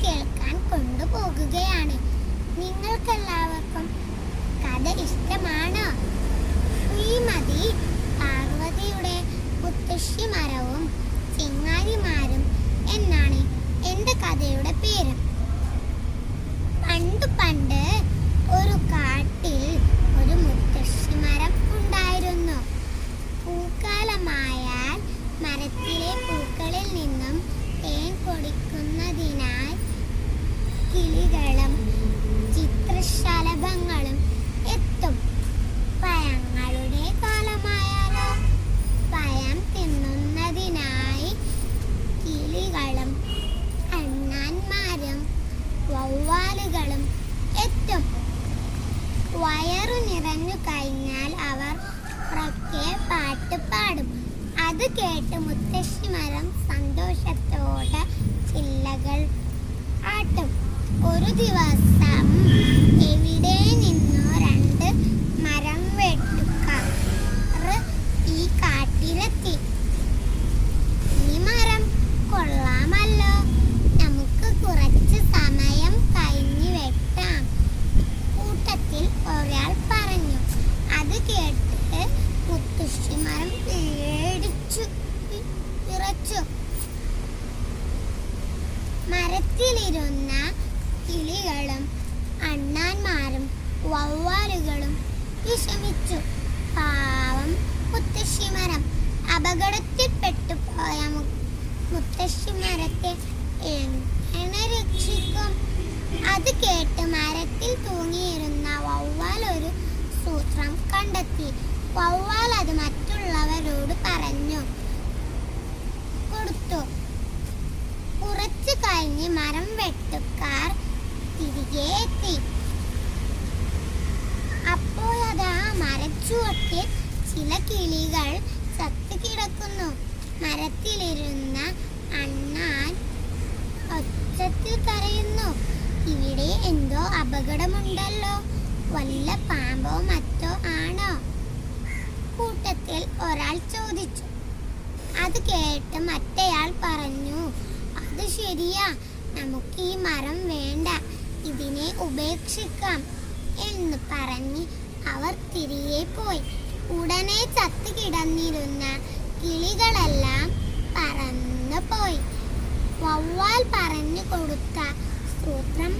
കേൾക്കാൻ കൊണ്ടുപോകുകയാണ്. നിങ്ങൾക്കെല്ലാവർക്കും കഥ ഇഷ്ടമാണോ? ശ്രീമതി പാർവതിയുടെ മുത്തശ്ശി മരവും ചിങ്ങാരിമാരും എന്നാണ് എൻ്റെ കഥയുടെ പേര്. പണ്ട് ഒരു കാട്ടിൽ ഒരു മുത്തശ്ശി മരം ഉണ്ടായിരുന്നു. പൂക്കാലമായാൽ മരത്തിലെ പൂക്കളിൽ നിന്നും തേൻ പൊടിക്കുന്നതിനായി കിളികളും ചിത്രശലഭങ്ങളും എത്തും. പഴങ്ങളുടെ കാലമായാലോ പഴം തിന്നുന്നതിനായി കിളികളും അണ്ണാന്മാരും വവ്വാലുകളും എത്തും. വയറു നിറഞ്ഞു കഴിഞ്ഞാൽ അവർ ഉറക്കെ പാട്ട് പാടും. അത് കേട്ട് മുത്തശ്ശി മരം സന്തോഷത്തോടെ ചില്ലകൾ ആട്ടും. ഒരു ദിവസം എവിടെ നിന്നോ രണ്ട് മരം വെട്ടുകാർ ഈ കാട്ടിലെത്തി. ഈ മരം കൊള്ളാമല്ലോ, നമുക്ക് കുറച്ച് സമയം കഴിഞ്ഞ് വെട്ടാം, കൂട്ടത്തിൽ ഒരാൾ പറഞ്ഞു. അത് കേട്ട് മുത്തശ്ശി മരം വിറച്ചു. മരത്തിലിരുന്ന കിളികളും അണ്ണാന്മാരും വവ്വാലുകളും വിഷമിച്ചു. പാവം മുത്തശ്ശി മരം. അപകടത്തിൽപ്പെട്ടു പോയ മുത്തശ്ശി മരത്തെ എങ്ങനെ രക്ഷിക്കും? അത് കേട്ട് മരത്തിൽ തൂങ്ങിയിരുന്ന വവ്വാൽ ഒരു സൂത്രം കണ്ടെത്തി. വവ്വാൽ അത് മറ്റുള്ളവരോട് പറഞ്ഞു കൊടുത്തു. കുറച്ചു കഴിഞ്ഞ് മരം വെട്ടുകാർ തിരികെ എത്തി. അപ്പോഴതാ മരച്ചുവട്ടിൽ ചില കിളികൾ ചത്തു കിടക്കുന്നു. മരത്തിലിരുന്ന അണ്ണാൻ ഒച്ചത്തിൽ കരയുന്നു. ഇവിടെ എന്തോ അപകടമുണ്ടല്ലോ, വല്ല പാമ്പോ മറ്റോ ആണോ? കൂട്ടത്തിൽ ഒരാൾ ചോദിച്ചു. അത് കേട്ട് മറ്റേയാൾ പറഞ്ഞു, അത് ശരിയാ, നമുക്ക് ഈ മരം വേണ്ട, ഇതിനെ ഉപേക്ഷിക്കാം എന്ന് പറഞ്ഞ് അവർ തിരികെ പോയി. ഉടനെ ചത്തു കിടന്നിരുന്ന കിളികളെല്ലാം പറന്നു പോയി. വവ്വാൽ പറഞ്ഞു കൊടുത്ത സൂത്രം